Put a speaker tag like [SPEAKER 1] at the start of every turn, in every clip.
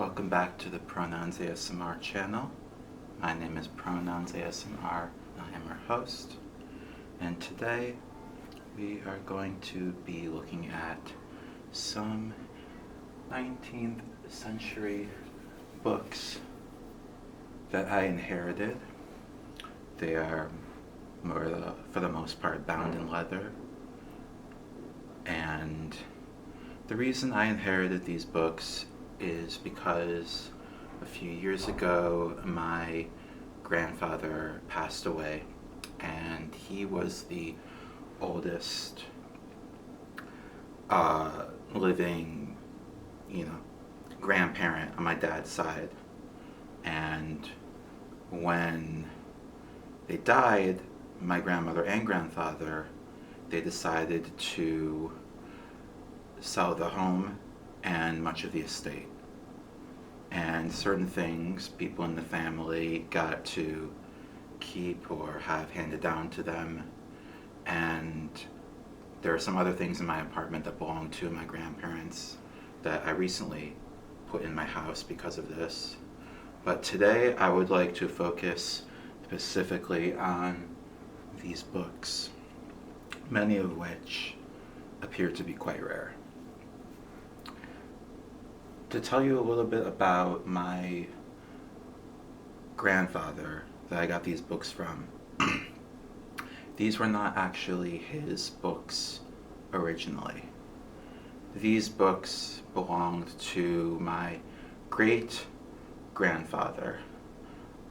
[SPEAKER 1] Welcome back to the Pronouns ASMR channel. My name is Pronouns ASMR and I am your host. And today we are going to be looking at some 19th century books that I inherited. They are for the most part bound in leather. And the reason I inherited these books is because a few years ago my grandfather passed away, and he was the oldest living, grandparent on my dad's side. And when they died, my grandmother and grandfather, they decided to sell the home and much of the estate. And certain things people in the family got to keep or have handed down to them. And there are some other things in my apartment that belong to my grandparents that I recently put in my house because of this. But today I would like to focus specifically on these books, many of which appear to be quite rare. To tell you a little bit about my grandfather that I got these books from, these were not actually his books originally. These books belonged to my great grandfather,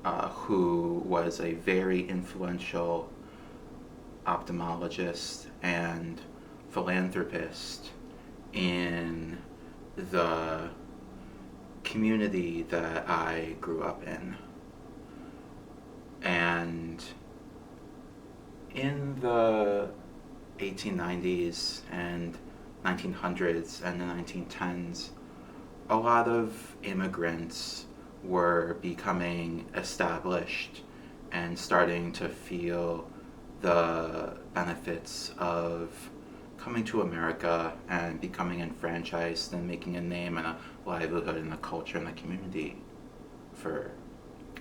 [SPEAKER 1] who was a very influential ophthalmologist and philanthropist in the community that I grew up in. And in the 1890s and 1900s and the 1910s, a lot of immigrants were becoming established and starting to feel the benefits of coming to America and becoming enfranchised and making a name and a livelihood and a culture and a community for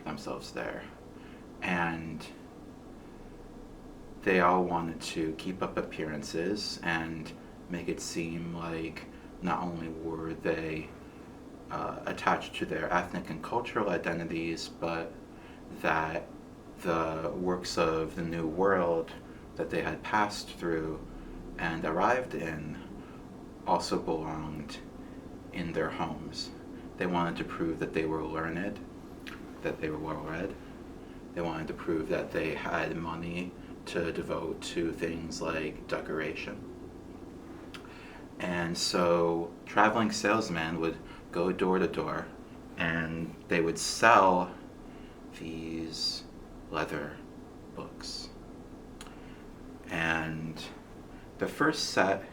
[SPEAKER 1] themselves there. And they all wanted to keep up appearances and make it seem like not only were they attached to their ethnic and cultural identities, but that the works of the New World that they had passed through and arrived in also belonged in their homes. They wanted to prove that they were learned, that they were well-read. They wanted to prove that they had money to devote to things like decoration. And so traveling salesmen would go door to door and they would sell these leather books. And the first set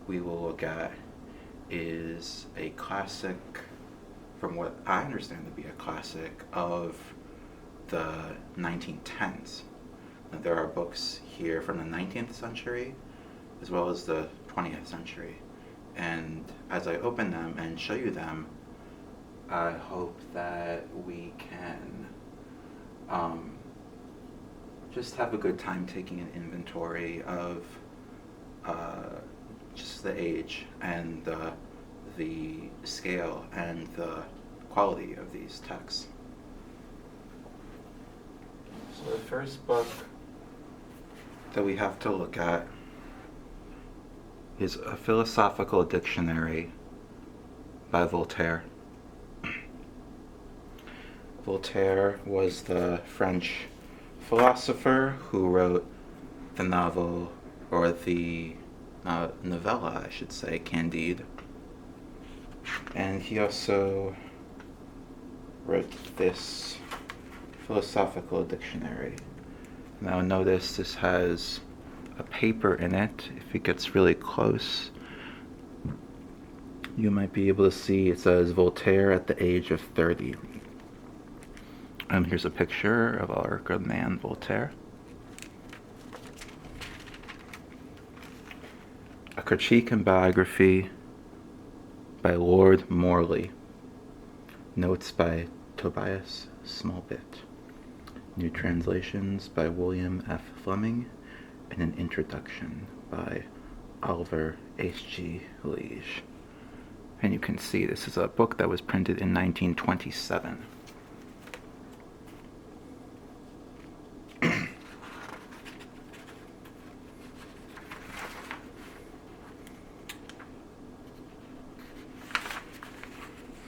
[SPEAKER 1] we will look at is a classic, from what I understand to be a classic, of the 1910s. Now, there are books here from the 19th century as well as the 20th century. And as I open them and show you them, I hope that we can just have a good time taking an inventory of just the age and the scale and the quality of these texts. So the first book that we have to look at is A Philosophical Dictionary by Voltaire. Voltaire was the French philosopher who wrote the novel, or the novella, I should say, Candide. And he also wrote this philosophical dictionary. Now notice this has a paper in it. If it gets really close, you might be able to see it says Voltaire at the age of 30. And here's a picture of our good man Voltaire. A Critique and Biography by Lord Morley. Notes by Tobias Smallbit. New translations by William F. Fleming, and an introduction by Oliver H.G. Liege. And you can see this is a book that was printed in 1927.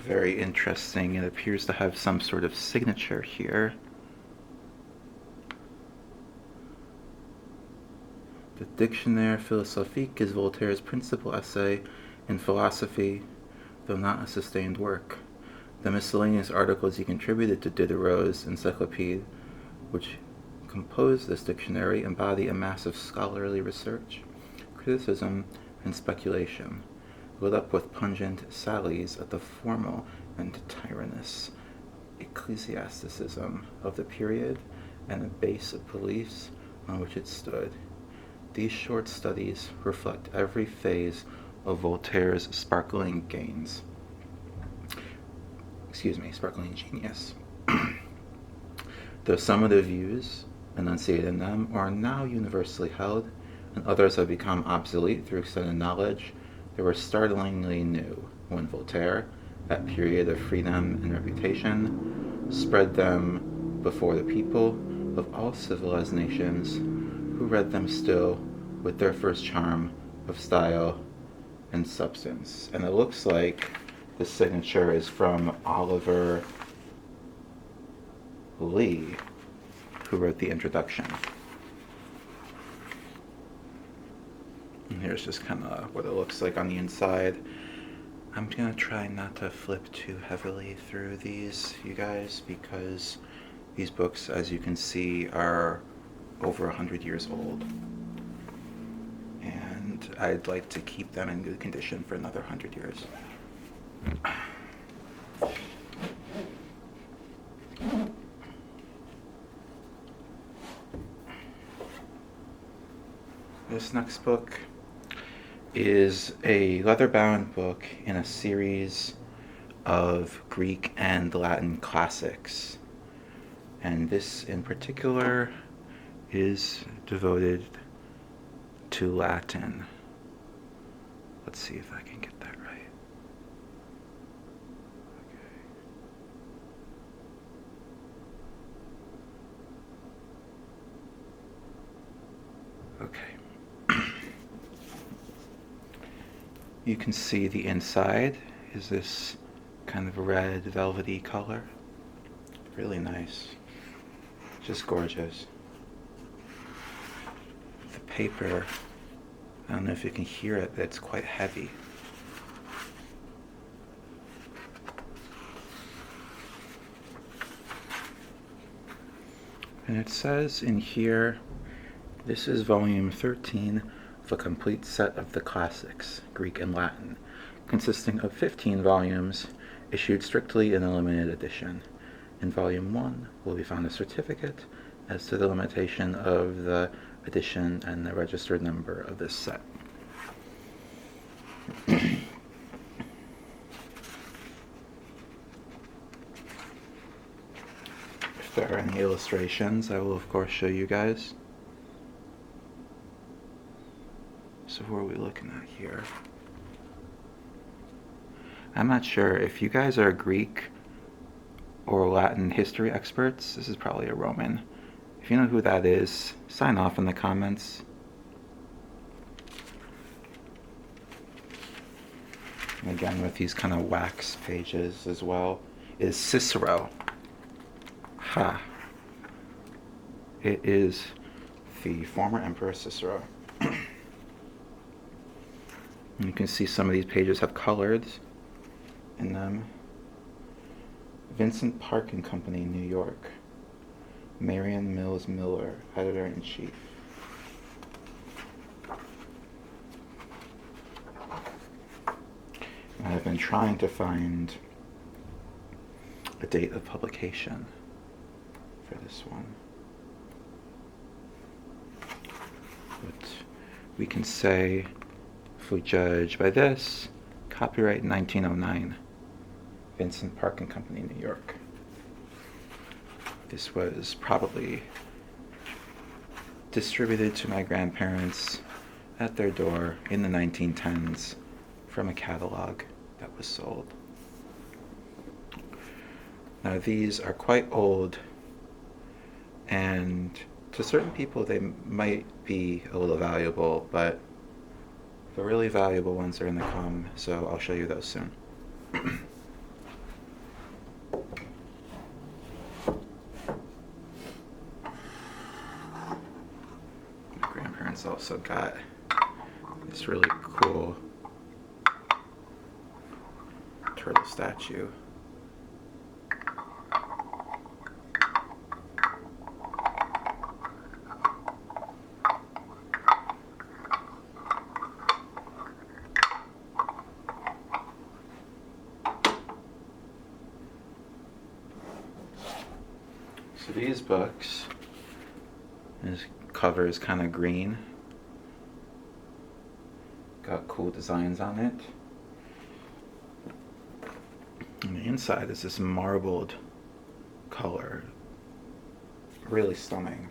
[SPEAKER 1] Very interesting. It appears to have some sort of signature here. The Dictionnaire philosophique is Voltaire's principal essay in philosophy, though not a sustained work. The miscellaneous articles he contributed to Diderot's Encyclopédie, which composed this dictionary, embody a mass of scholarly research, criticism, and speculation, lit up with pungent sallies at the formal and tyrannous ecclesiasticism of the period and the base of beliefs on which it stood. These short studies reflect every phase of Voltaire's sparkling genius. Though some of the views enunciated in them are now universally held, and others have become obsolete through extended knowledge, they were startlingly new when Voltaire, at period of freedom and reputation, spread them before the people of all civilized nations, who read them still with their first charm of style and substance. And it looks like the signature is from Oliver Lee, who wrote the introduction. And here's just kind of what it looks like on the inside. I'm going to try not to flip too heavily through these, you guys, because these books, as you can see, are over 100 years old. And I'd like to keep them in good condition for another 100 years. This next book is a leather-bound book in a series of Greek and Latin classics. And this in particular is devoted to Latin. Let's see if I can get that right. Okay. You can see the inside is this kind of red velvety color. Really nice. Just gorgeous. The paper, I don't know if you can hear it, but it's quite heavy. And it says in here, this is volume 13 of a complete set of the classics, Greek and Latin, consisting of 15 volumes issued strictly in a limited edition. In volume 1 will be found a certificate as to the limitation of the edition and the registered number of this set. If there are any illustrations, I will of course show you guys. So what are we looking at here? I'm not sure if you guys are Greek or Latin history experts. This is probably a Roman. If you know who that is, sign off in the comments. And again, with these kind of wax pages as well, is Cicero. Ha! It is the former Emperor Cicero. You can see some of these pages have colors in them. Vincent Park and Company, New York. Marion Mills Miller, Editor-in-Chief. I've been trying to find a date of publication for this one. But we can say, if we judge by this, copyright 1909. Vincent Park and Company, New York. This was probably distributed to my grandparents at their door in the 1910s from a catalog that was sold. Now these are quite old, and to certain people they might be a little valuable, but the really valuable ones are in the com, so I'll show you those soon. My grandparents also got this really cool turtle statue. So these books, this cover is kind of green. Got cool designs on it. And the inside is this marbled color. Really stunning.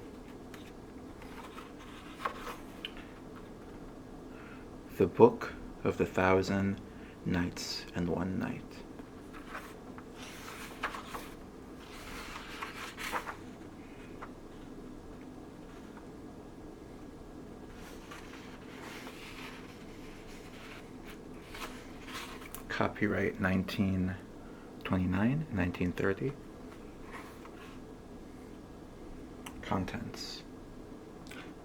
[SPEAKER 1] The Book of the Thousand Nights and One Night. Copyright 1929, 1930. Contents: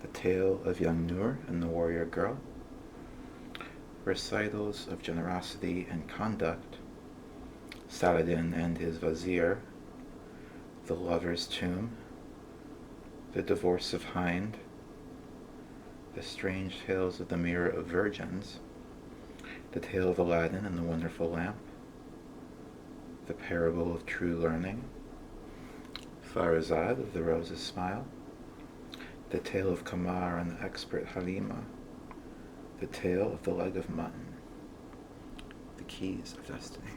[SPEAKER 1] The Tale of Young Nur and the Warrior Girl, Recitals of Generosity and Conduct, Saladin and his Vizier, The Lover's Tomb, The Divorce of Hind, The Strange Tales of the Mirror of Virgins, The Tale of Aladdin and the Wonderful Lamp, The Parable of True Learning, Farazad of the Rose's Smile, The Tale of Kamar and the Expert Halima, The Tale of the Leg of Mutton, The Keys of Destiny.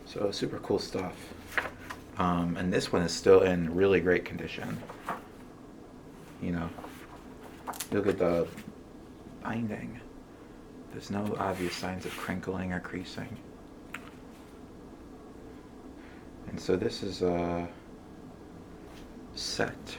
[SPEAKER 1] So super cool stuff. And this one is still in really great condition. You know, look at the binding. There's no obvious signs of crinkling or creasing. And so this is a set.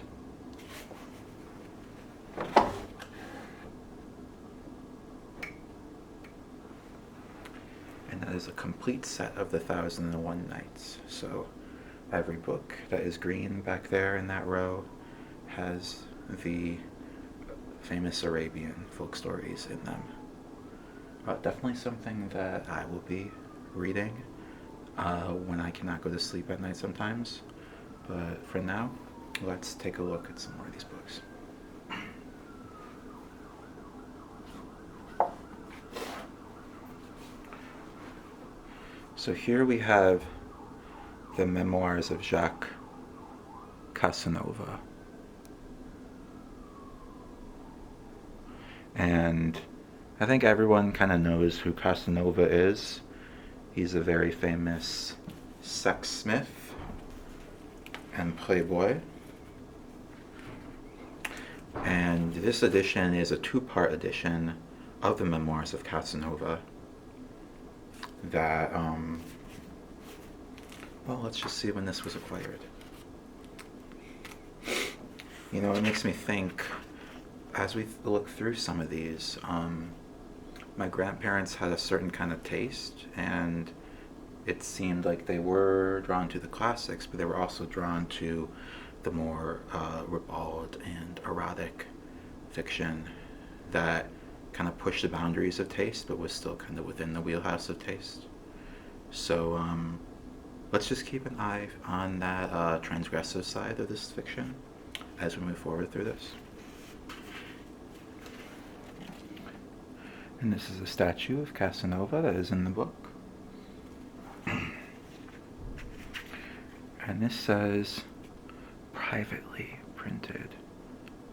[SPEAKER 1] And that is a complete set of the 1001 Nights. So every book that is green back there in that row has the famous Arabian folk stories in them. Definitely something that I will be reading when I cannot go to sleep at night sometimes. But for now, let's take a look at some more of these books. So here we have the Memoirs of Jacques Casanova. And I think everyone kind of knows who Casanova is. He's a very famous sex smith and playboy. And this edition is a two-part edition of the Memoirs of Casanova that, well, let's just see when this was acquired. You know, it makes me think, as we look through some of these, my grandparents had a certain kind of taste, and it seemed like they were drawn to the classics, but they were also drawn to the more ribald and erotic fiction that kind of pushed the boundaries of taste, but was still kind of within the wheelhouse of taste. So let's just keep an eye on that transgressive side of this fiction as we move forward through this. And this is a statue of Casanova that is in the book. And this says privately printed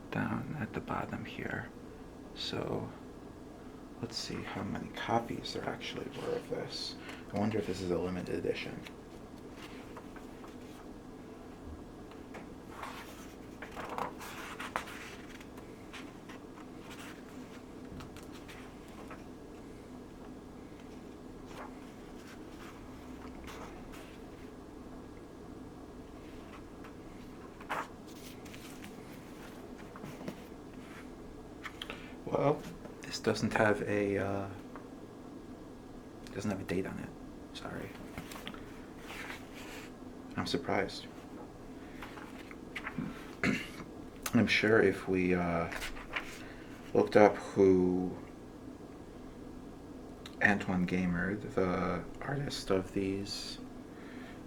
[SPEAKER 1] down at the bottom here. So Let's see how many copies there actually were of this. I wonder if this is a limited edition. Well, this doesn't have a date on it. Sorry. I'm surprised. I'm sure if we looked up who Antoine Gaimard, the artist of these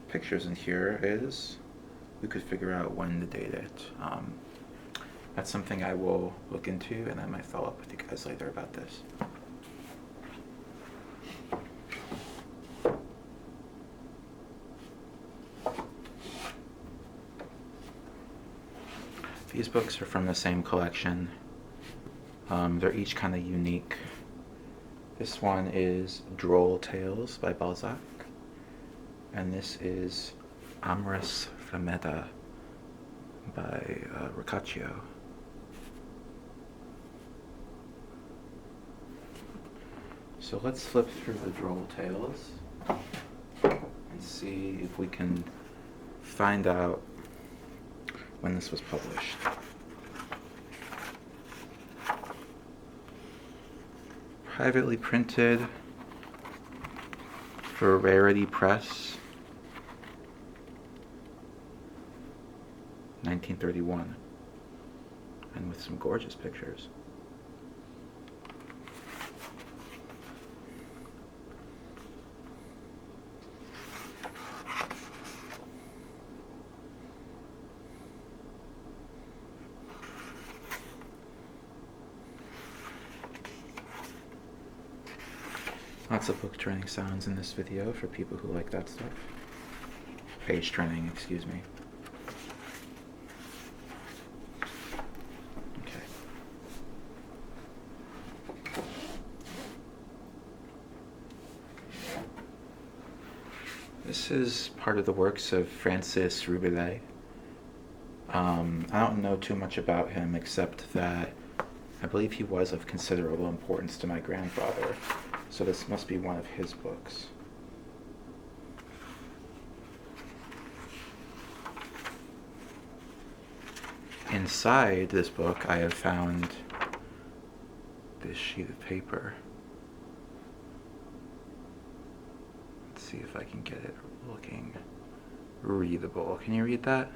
[SPEAKER 1] pictures in here, is, we could figure out when to date it. That's something I will look into, and I might follow up with you guys later about this. These books are from the same collection. They're each kind of unique. This one is Droll Tales by Balzac, and this is Amores Flameda by Boccaccio. So let's flip through the Droll Tales and see if we can find out when this was published. Privately printed for Rarity Press, 1931, and with some gorgeous pictures. Lots of book turning sounds in this video for people who like that stuff. Page turning, excuse me. Okay. This is part of the works of Francis Rabelais. I don't know too much about him except that I believe he was of considerable importance to my grandfather. So this must be one of his books. Inside this book, I have found this sheet of paper. Let's see if I can get it looking readable. Can you read that?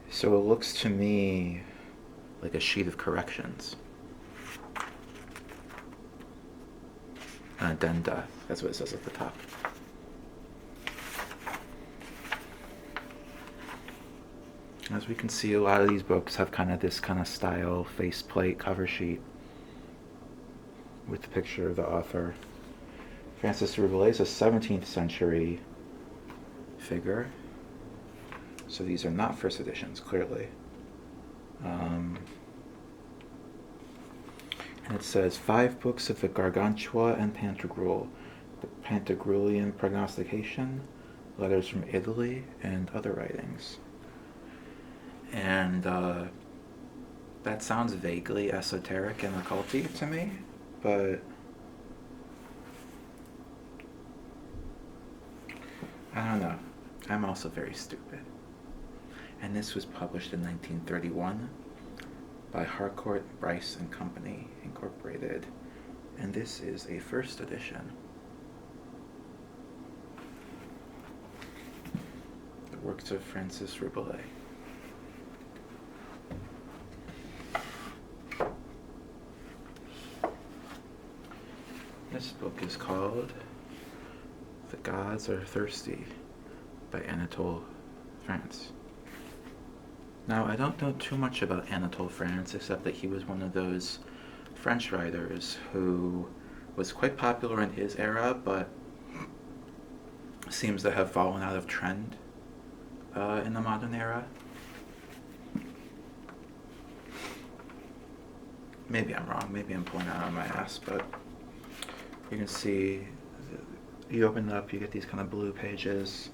[SPEAKER 1] So it looks to me like a sheet of corrections. An addenda, that's what it says at the top. As we can see, a lot of these books have kind of this kind of style faceplate cover sheet with the picture of the author. Francis Rabelais is a 17th century figure. So these are not first editions, clearly. And it says 5 books of the Gargantua and Pantagruel, the Pantagruelian Prognostication, Letters from Italy, and other writings. And that sounds vaguely esoteric and occulty to me, but I don't know. I'm also very stupid. And this was published in 1931 by Harcourt, Bryce and Company, Incorporated. And this is a first edition. The works of Francis Rabelais. This book is called The Gods Are Thirsty by Anatole France. Now, I don't know too much about Anatole France, except that he was one of those French writers who was quite popular in his era, but seems to have fallen out of trend in the modern era. Maybe I'm wrong, maybe I'm pulling out on my ass, but you can see, you open it up, you get these kind of blue pages.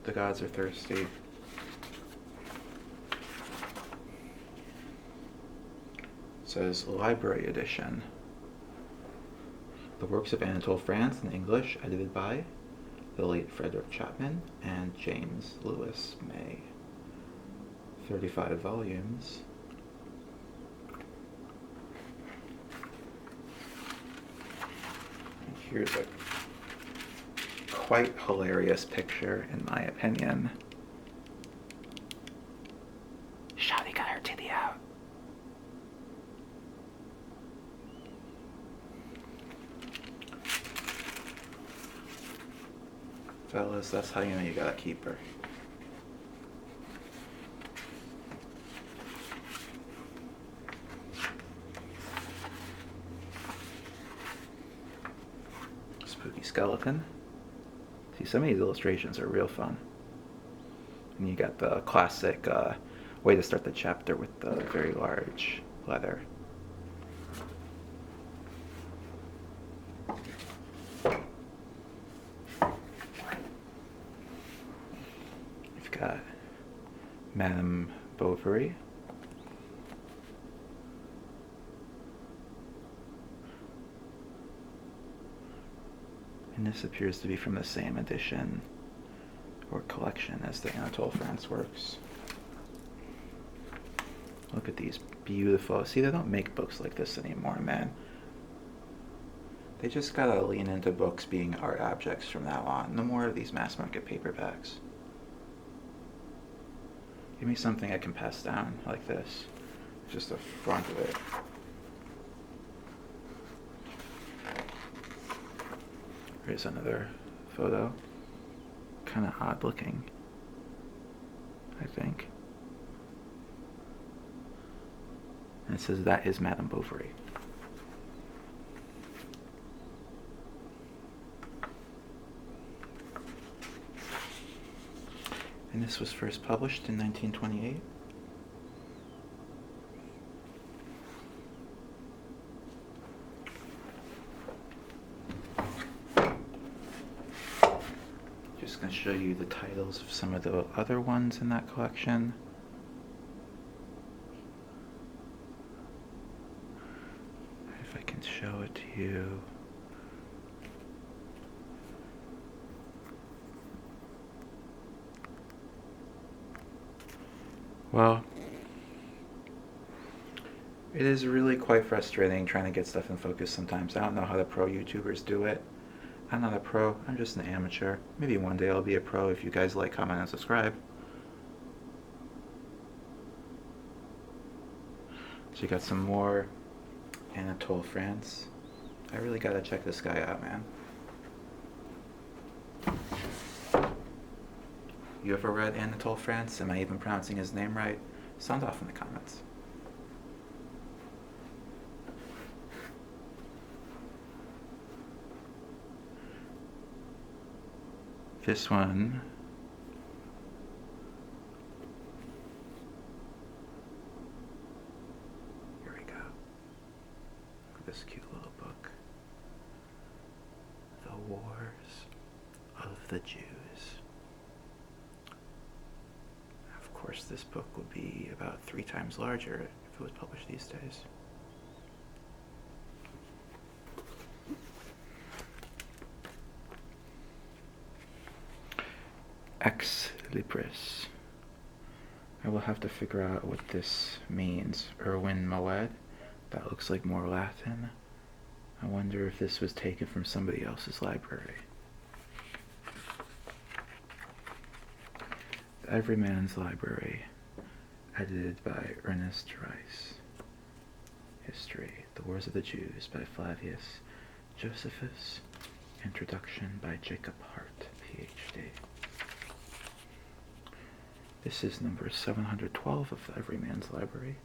[SPEAKER 1] The gods are thirsty. It says Library Edition. The works of Anatole France in English, edited by the late Frederick Chapman and James Lewis May. 35 volumes. And here's a quite hilarious picture, in my opinion. Shawty got her titty out. Fellas, that's how you know you got a keeper. Spooky skeleton. See, some of these illustrations are real fun. And you got the classic way to start the chapter with the very large letter. You've got Madame Bovary. And this appears to be from the same edition or collection as the Anatole France works. Look at these beautiful. See, they don't make books like this anymore, man. They just gotta lean into books being art objects from now on. No more of these mass market paperbacks. Give me something I can pass down like this. Just the front of it. Here's another photo. Kind of odd looking, I think. And it says that is Madame Bovary. And this was first published in 1928. Just going to show you the titles of some of the other ones in that collection. If I can show it to you. Well, it is really quite frustrating trying to get stuff in focus sometimes. I don't know how the pro YouTubers do it. I'm not a pro, I'm just an amateur. Maybe one day I'll be a pro if you guys like, comment, and subscribe. So you got some more Anatole France. I really gotta check this guy out, man. You ever read Anatole France? Am I even pronouncing his name right? Sound off in the comments. This one, here we go. Look at this cute little book. The Wars of the Jews. Of course, this book would be about 3 times larger if it was published these days. Ex Libris. I will have to figure out what this means. Erwin Moed. That looks like more Latin. I wonder if this was taken from somebody else's library. The Everyman's Library, edited by Ernest Rice. History, The Wars of the Jews by Flavius Josephus. Introduction by Jacob Hart, PhD. This is number 712 of the Everyman's Library.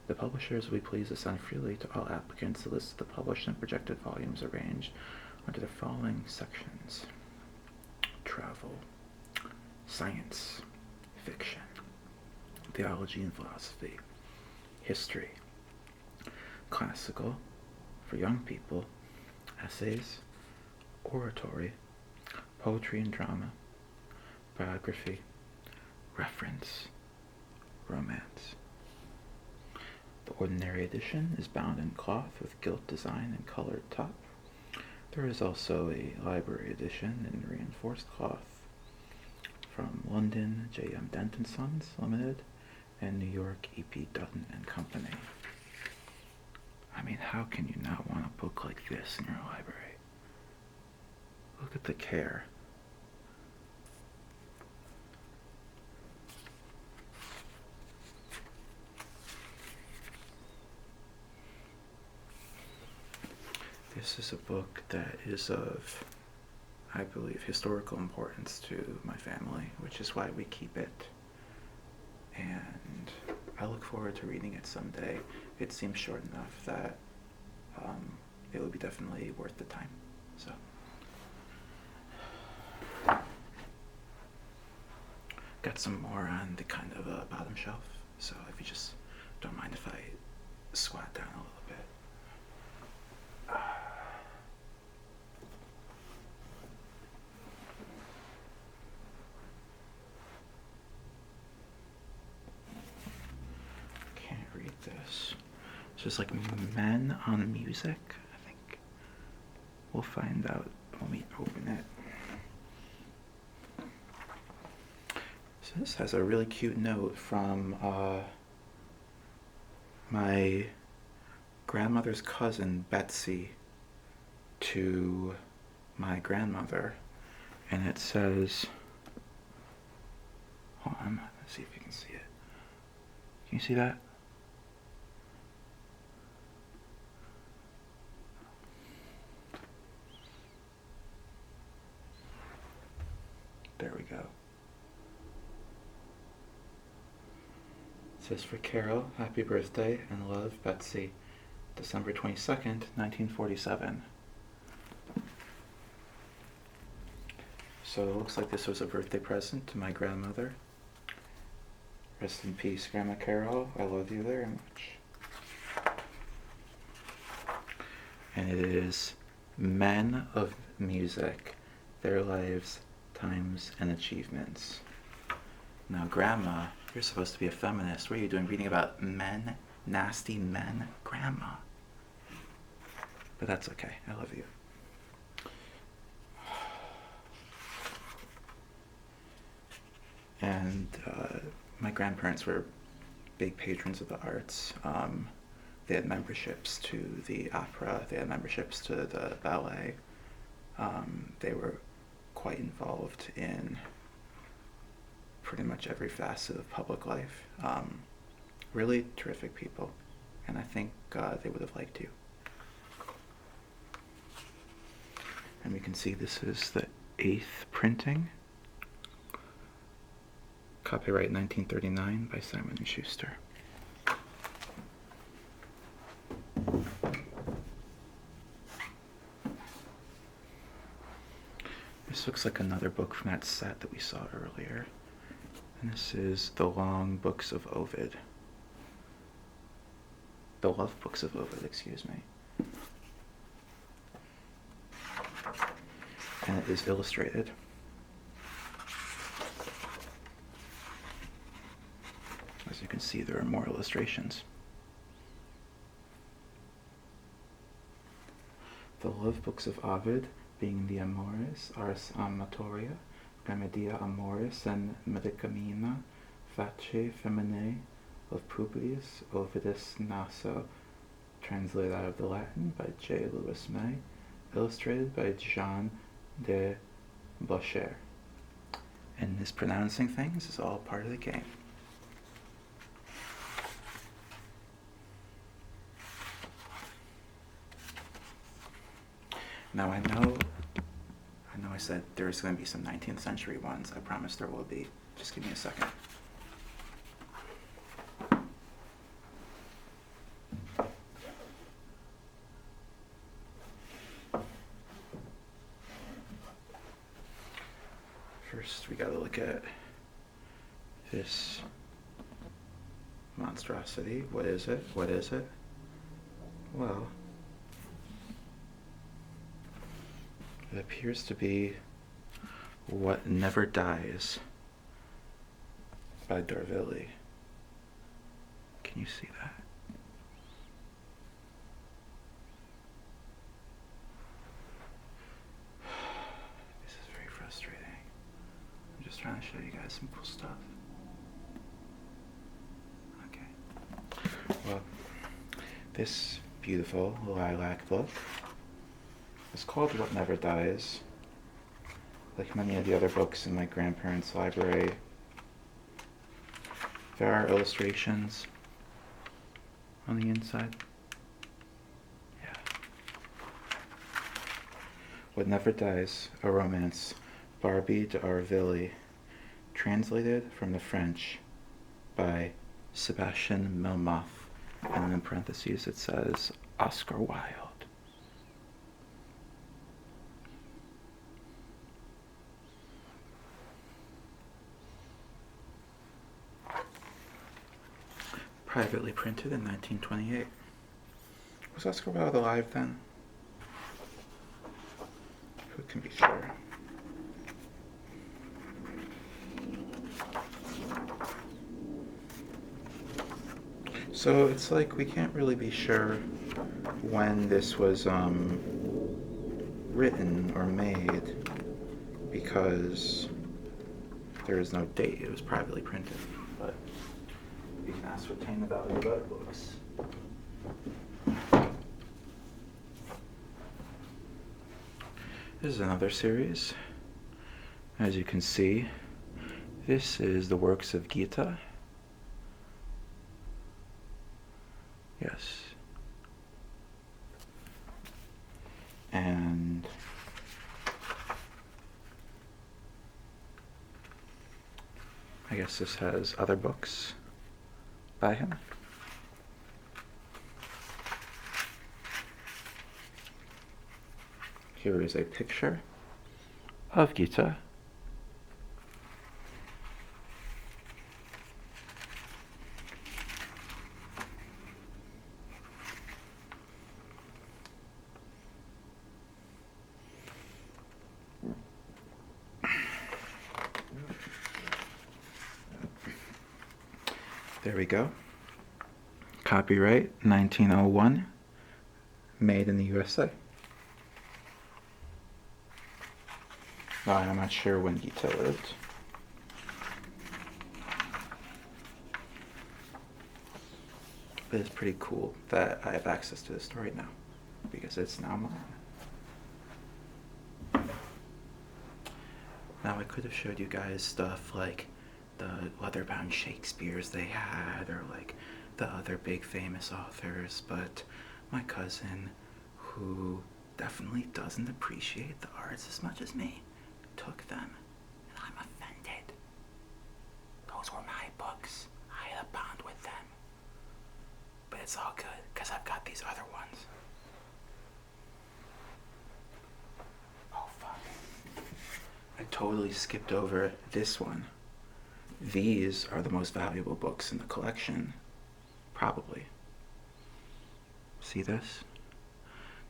[SPEAKER 1] The publishers will be pleased to send freely to all applicants the list of the published and projected volumes arranged under the following sections: travel, science, fiction, theology and philosophy, history, classical for young people, essays, oratory, poetry and drama, biography, reference, romance. The ordinary edition is bound in cloth with gilt design and colored top. There is also a library edition in reinforced cloth from London, J.M. Dent & Sons Limited, and New York, E.P. Dutton and Company. I mean, how can you not want a book like this in your library? Look at the care. This is a book that is of, I believe, historical importance to my family, which is why we keep it. And I look forward to reading it someday. It seems short enough that it would be definitely worth the time. So, got some more on the kind of bottom shelf. So if you just don't mind if I squat down a little bit. Can't read this. It's just like Men on Music, I think. We'll find out when we open it. So this has a really cute note from my grandmother's cousin, Betsy, to my grandmother. And it says, hold on, let's see if you can see it. Can you see that? There we go. It says, for Carol, happy birthday and love, Betsy, December 22nd, 1947. So it looks like this was a birthday present to my grandmother. Rest in peace, Grandma Carol. I love you very much. And it is Men of Music, Their Lives, Times, and Achievements. Now, Grandma, you're supposed to be a feminist. What are you doing reading about men, nasty men? Grandma. But that's okay. I love you. And my grandparents were big patrons of the arts. They had memberships to the opera. They had memberships to the ballet. They were quite involved in pretty much every facet of public life. Really terrific people. And I think they would have liked you. And we can see this is the 8th printing. Copyright 1939 by Simon & Schuster. This looks like another book from that set that we saw earlier. And this is The Long Books of Ovid. The Love Books of Ovid, excuse me. And it is illustrated. As you can see, there are more illustrations. The Love Books of Ovid, being the Amoris, Ars Amatoria, Remedia Amoris, and Medicamina, Face Feminae of Publius Ovidus Naso, translated out of the Latin by J. Lewis May, illustrated by Jean de Bocher. And mispronouncing things is all part of the game. Now I know I said there's going to be some 19th century ones. I promise there will be. Just give me a second. first we gotta look at this monstrosity. What is it? What is it? Well, it appears to be What Never Dies by D'Aurevilly. Can you see that? This is very frustrating. I'm just trying to show you guys some cool stuff. Okay. Well, this beautiful lilac book is called What Never Dies. Like many of the other books in my grandparents' library, there are illustrations on the inside. Yeah. What Never Dies, a romance, Barbie d'Aurevilly, translated from the French by Sebastian Melmoth, and in parentheses it says Oscar Wilde. Privately printed in 1928. Was Oscar Wilde alive then? Who can be sure? So it's like we can't really be sure when this was written or made because there is no date. It was privately printed, but you can ascertain the value of other books. This is another series. As you can see, this is the works of Gita. Yes. And I guess this has other books by him. Here is a picture of Gita. There we go. Copyright 1901, made in the USA. No, I'm not sure when Gita lived. But it's pretty cool that I have access to this story now, because it's now mine. Now I could have showed you guys stuff like the leather-bound Shakespeares they had, or like the other big famous authors, but my cousin, who definitely doesn't appreciate the arts as much as me, took them, and I'm offended. Those were my books. I had a bond with them. But it's all good, because I've got these other ones. Oh, fuck. I totally skipped over this one. These are the most valuable books in the collection. Probably. See this?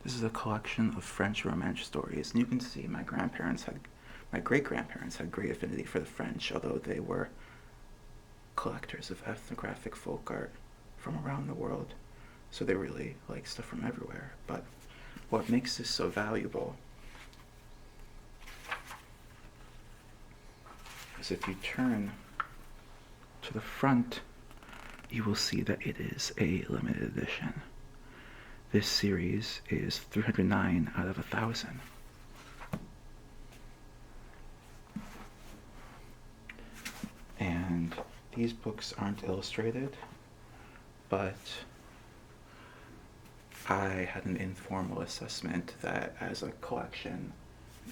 [SPEAKER 1] This is a collection of French Romance stories, and you can see my great-grandparents had great affinity for the French, although they were collectors of ethnographic folk art from around the world, so they really like stuff from everywhere. But what makes this so valuable is if you turn to the front, you will see that it is a limited edition. This series is 309 out of 1,000. And these books aren't illustrated, but I had an informal assessment that as a collection,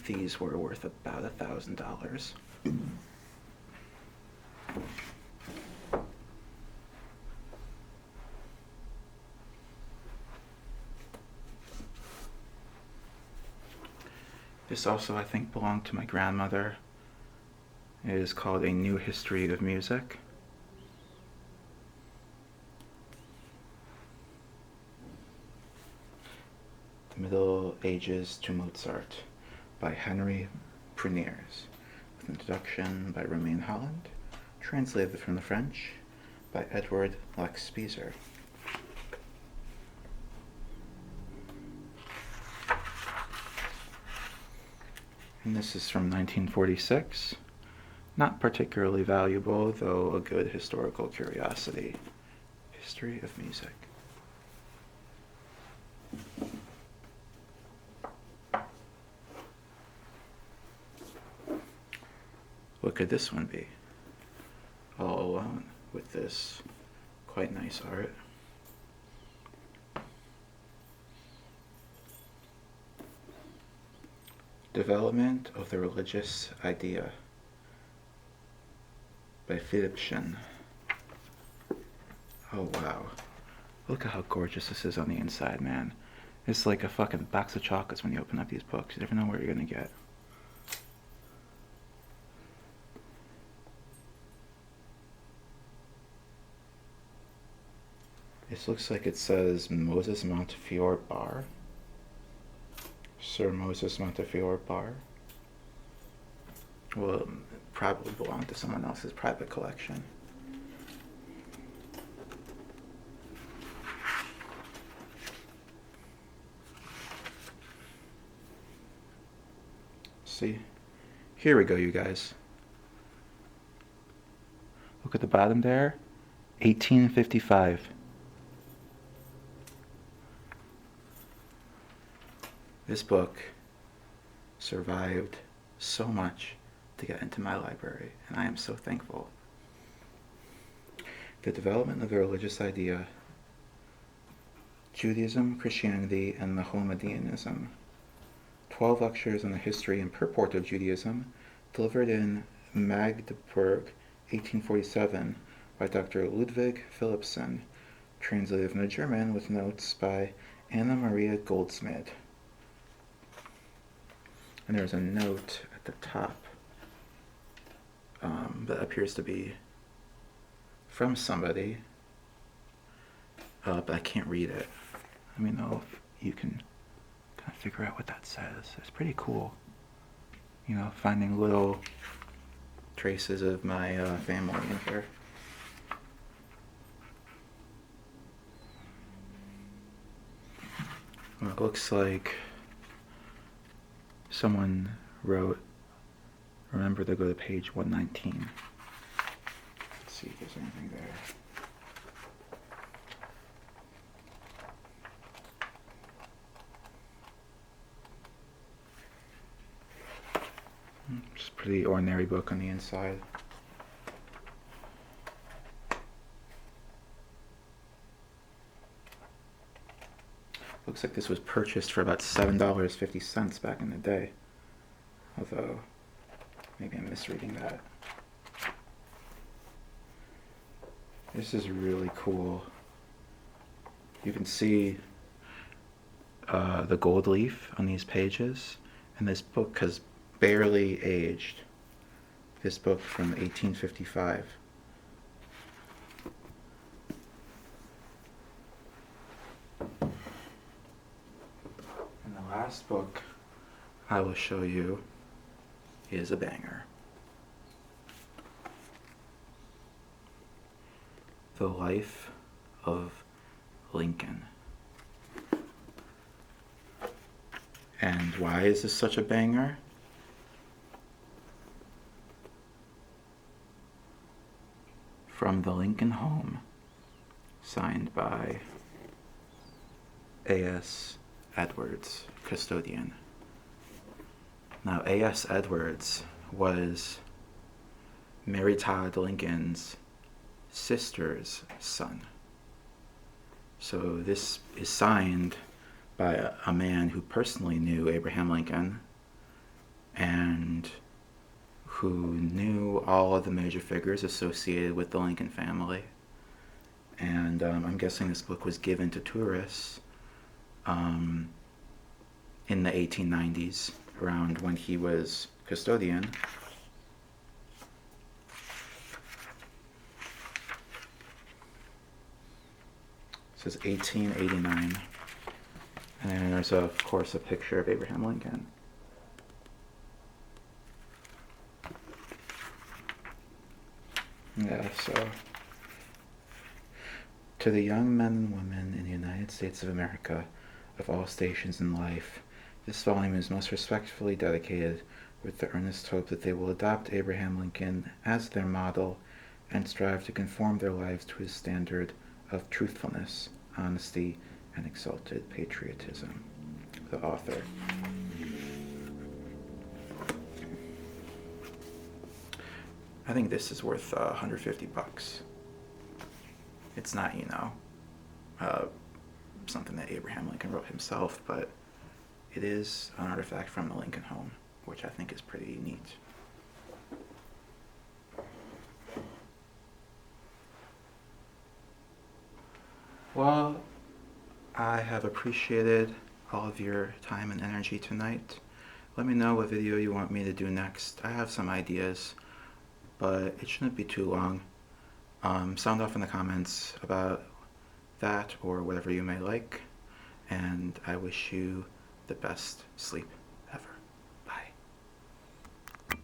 [SPEAKER 1] these were worth about $1,000. This also, I think, belonged to my grandmother. It is called A New History of Music. The Middle Ages to Mozart by Henry Pruniers, with introduction by Romain Holland, translated from the French by Edward Lexpeazer. And this is from 1946. Not particularly valuable, though a good historical curiosity. History of music. What could this one be? All alone with this quite nice art. Development of the Religious Idea by Philipson. Oh wow. Look at how gorgeous this is on the inside, man. It's like a fucking box of chocolates when you open up these books. You never know what you're gonna get. This looks like it says Moses Montefiore Bar. Sir Moses Montefiore Bar. Well, it probably belonged to someone else's private collection. See? Here we go, you guys. Look at the bottom there. 1855. This book survived so much to get into my library, and I am so thankful. The Development of the Religious Idea, Judaism, Christianity, and Mohammedanism. 12 lectures on the history and purport of Judaism, delivered in Magdeburg, 1847, by Dr. Ludwig Philipson, translated from the German with notes by Anna Maria Goldsmith. And there's a note at the top that appears to be from somebody, but I can't read it. Let me know if you can kind of figure out what that says. It's pretty cool, you know, finding little traces of my family in here. Well, it looks like someone wrote, remember to go to page 119. Let's see if there's anything there. Just a pretty ordinary book on the inside. Looks like this was purchased for about $7.50 back in the day. Although, maybe I'm misreading that. This is really cool. You can see the gold leaf on these pages, and this book has barely aged. This book from 1855. Last book I will show you is a banger. The Life of Lincoln. And why is this such a banger? From the Lincoln Home, signed by A.S. Edwards, custodian. Now, A.S. Edwards was Mary Todd Lincoln's sister's son. So this is signed by a man who personally knew Abraham Lincoln and who knew all of the major figures associated with the Lincoln family. And I'm guessing this book was given to tourists in the 1890s, around when he was custodian. This is 1889. And then there's, of course, a picture of Abraham Lincoln. Yeah, so to the young men and women in the United States of America of all stations in life, this volume is most respectfully dedicated with the earnest hope that they will adopt Abraham Lincoln as their model and strive to conform their lives to his standard of truthfulness, honesty, and exalted patriotism. The author. I think this is worth $150. It's not, something that Abraham Lincoln wrote himself, but it is an artifact from the Lincoln home, which I think is pretty neat. Well, I have appreciated all of your time and energy tonight. Let me know what video you want me to do next. I have some ideas, but it shouldn't be too long. Sound off in the comments about that or whatever you may like, and I wish you the best sleep.